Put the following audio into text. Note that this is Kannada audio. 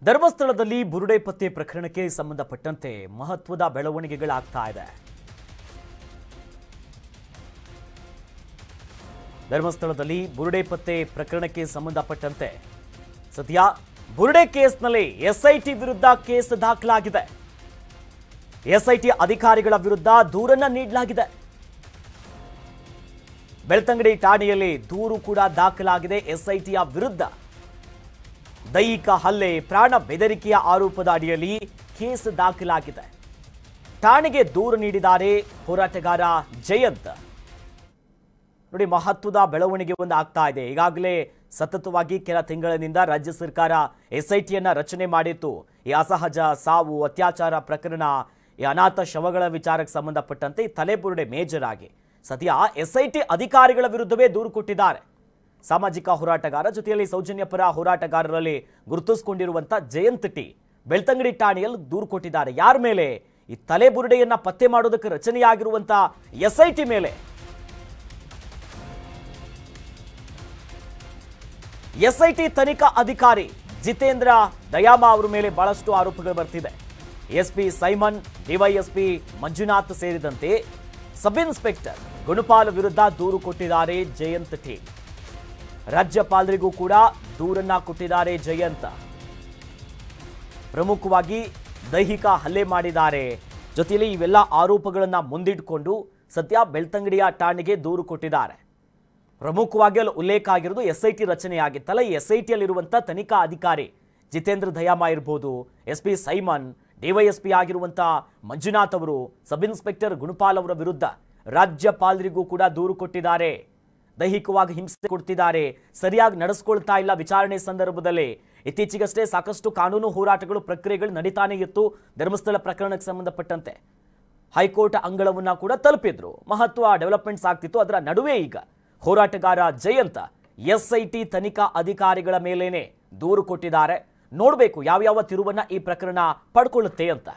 ಧರ್ಮಸ್ಥಳದಲ್ಲಿ ಬುರುಡೆ ಪತ್ತೆ ಪ್ರಕರಣಕ್ಕೆ ಸಂಬಂಧಪಟ್ಟಂತೆ ಮಹತ್ವದ ಬೆಳವಣಿಗೆಗಳಾಗ್ತಾ ಇದೆ. ಧರ್ಮಸ್ಥಳದಲ್ಲಿ ಬುರುಡೆ ಪತ್ತೆ ಪ್ರಕರಣಕ್ಕೆ ಸಂಬಂಧಪಟ್ಟಂತೆ ಸದ್ಯ ಬುರುಡೆ ಕೇಸ್ನಲ್ಲಿ ಎಸ್ಐಟಿ ವಿರುದ್ಧ ಕೇಸ್ ದಾಖಲಾಗಿದೆ. ಎಸ್ಐಟಿ ಅಧಿಕಾರಿಗಳ ವಿರುದ್ಧ ದೂರನ್ನ ನೀಡಲಾಗಿದೆ. ಬೆಳ್ತಂಗಡಿ ಠಾಣೆಯಲ್ಲಿ ದೂರು ಕೂಡ ದಾಖಲಾಗಿದೆ. ಎಸ್ಐಟಿಯ ವಿರುದ್ಧ ದೈಹಿಕ ಹಲ್ಲೆ, ಪ್ರಾಣ ಬೆದರಿಕೆಯ ಆರೋಪದ ಅಡಿಯಲ್ಲಿ ಕೇಸ್ ದಾಖಲಾಗಿದೆ. ಠಾಣೆಗೆ ದೂರು ನೀಡಿದ್ದಾರೆ ಹೋರಾಟಗಾರ ಜಯಂತ್. ನೋಡಿ, ಮಹತ್ವದ ಬೆಳವಣಿಗೆ ಒಂದು ಆಗ್ತಾ ಇದೆ. ಈಗಾಗಲೇ ಸತತವಾಗಿ ಕೆಲ ತಿಂಗಳಿನಿಂದ ರಾಜ್ಯ ಸರ್ಕಾರ ಎಸ್ಐಟಿಯನ್ನ ರಚನೆ ಮಾಡಿತ್ತು. ಈ ಅಸಹಜ ಸಾವು, ಅತ್ಯಾಚಾರ ಪ್ರಕರಣ, ಈ ಅನಾಥ ಶವಗಳ ವಿಚಾರಕ್ಕೆ ಸಂಬಂಧಪಟ್ಟಂತೆ ಈ ತಲೆಬುರುಡೆ ಮೇಜರ್ ಆಗಿ ಸದ್ಯ ಎಸ್ಐಟಿ ಅಧಿಕಾರಿಗಳ ವಿರುದ್ಧವೇ ದೂರು ಕೊಟ್ಟಿದ್ದಾರೆ. ಸಾಮಾಜಿಕ ಹೋರಾಟಗಾರ, ಜೊತೆಯಲ್ಲಿ ಸೌಜನ್ಯ ಪರ ಹೋರಾಟಗಾರರಲ್ಲಿ ಗುರುತಿಸಿಕೊಂಡಿರುವಂತ ಜಯಂತ್ ಟಿ ಬೆಳ್ತಂಗಡಿ ಠಾಣೆಯಲ್ಲಿ ದೂರು ಕೊಟ್ಟಿದ್ದಾರೆ. ಯಾರ ಮೇಲೆ? ಈ ತಲೆಬುರುಡೆಯನ್ನ ಪತ್ತೆ ಮಾಡೋದಕ್ಕೆ ರಚನೆಯಾಗಿರುವಂತ ಎಸ್ಐಟಿ ಮೇಲೆ. ಎಸ್ಐಟಿ ತನಿಖಾ ಅಧಿಕಾರಿ ಜಿತೇಂದ್ರ ದಯಾಮ ಅವರ ಮೇಲೆ ಬಹಳಷ್ಟು ಆರೋಪಗಳು ಬರ್ತಿದೆ. ಎಸ್ಪಿ ಸೈಮನ್, ಡಿವೈಎಸ್ಪಿ ಮಂಜುನಾಥ್ ಸೇರಿದಂತೆ ಸಬ್ ಇನ್ಸ್ಪೆಕ್ಟರ್ ಗುಣಪಾಲ್ ವಿರುದ್ಧ ದೂರು ಕೊಟ್ಟಿದ್ದಾರೆ ಜಯಂತ್ ಟಿ. ರಾಜ್ಯಪಾಲರಿಗೂ ಕೂಡ ದೂರನ್ನ ಕೊಟ್ಟಿದ್ದಾರೆ ಜಯಂತ್. ಪ್ರಮುಖವಾಗಿ ದೈಹಿಕ ಹಲ್ಲೆ ಮಾಡಿದ್ದಾರೆ. ಜೊತೆಯಲ್ಲಿ ಇವೆಲ್ಲ ಆರೋಪಗಳನ್ನ ಮುಂದಿಟ್ಕೊಂಡು ಸದ್ಯ ಬೆಳ್ತಂಗಡಿಯ ಠಾಣೆಗೆ ದೂರು ಕೊಟ್ಟಿದ್ದಾರೆ. ಪ್ರಮುಖವಾಗಿ ಅಲ್ಲಿ ಉಲ್ಲೇಖ ಆಗಿರೋದು ಎಸ್ಐಟಿ ರಚನೆಯಾಗಿತ್ತಲ್ಲ, ಈ ಎಸ್ಐಟಿಯಲ್ಲಿರುವಂಥ ತನಿಖಾ ಅಧಿಕಾರಿ ಜಿತೇಂದ್ರ ದಯಾಮ ಇರ್ಬೋದು, ಎಸ್ಪಿ ಸೈಮನ್, ಡಿವೈಎಸ್ಪಿ ಆಗಿರುವಂಥ ಮಂಜುನಾಥ್ ಅವರು, ಸಬ್ ಇನ್ಸ್ಪೆಕ್ಟರ್ ಗುಣಪಾಲ್ ಅವರ ವಿರುದ್ಧ ರಾಜ್ಯಪಾಲರಿಗೂ ಕೂಡ ದೂರು ಕೊಟ್ಟಿದ್ದಾರೆ. ದೈಹಿಕವಾಗಿ ಹಿಂಸೆ ಕೊಡ್ತಿದ್ದಾರೆ, ಸರಿಯಾಗಿ ನಡೆಸ್ಕೊಳ್ತಾ ಇಲ್ಲ ವಿಚಾರಣೆ ಸಂದರ್ಭದಲ್ಲಿ. ಇತ್ತೀಚೆಗಷ್ಟೇ ಸಾಕಷ್ಟು ಕಾನೂನು ಹೋರಾಟಗಳು, ಪ್ರಕ್ರಿಯೆಗಳು ನಡೀತಾನೆ ಇತ್ತು. ಧರ್ಮಸ್ಥಳ ಪ್ರಕರಣಕ್ಕೆ ಸಂಬಂಧಪಟ್ಟಂತೆ ಹೈಕೋರ್ಟ್ ಅಂಗಳವನ್ನ ಕೂಡ ತಲುಪಿದ್ರು. ಮಹತ್ವ ಡೆವಲಪ್ಮೆಂಟ್ಸ್ ಆಗ್ತಿತ್ತು. ಅದರ ನಡುವೆ ಈಗ ಹೋರಾಟಗಾರ ಜಯಂತ್ ಎಸ್ಐಟಿ ತನಿಖಾ ಅಧಿಕಾರಿಗಳ ಮೇಲೇನೆ ದೂರು ಕೊಟ್ಟಿದ್ದಾರೆ. ನೋಡಬೇಕು ಯಾವ್ಯಾವ ತಿರುವನ್ನ ಈ ಪ್ರಕರಣ ಪಡ್ಕೊಳ್ಳುತ್ತೆ ಅಂತ.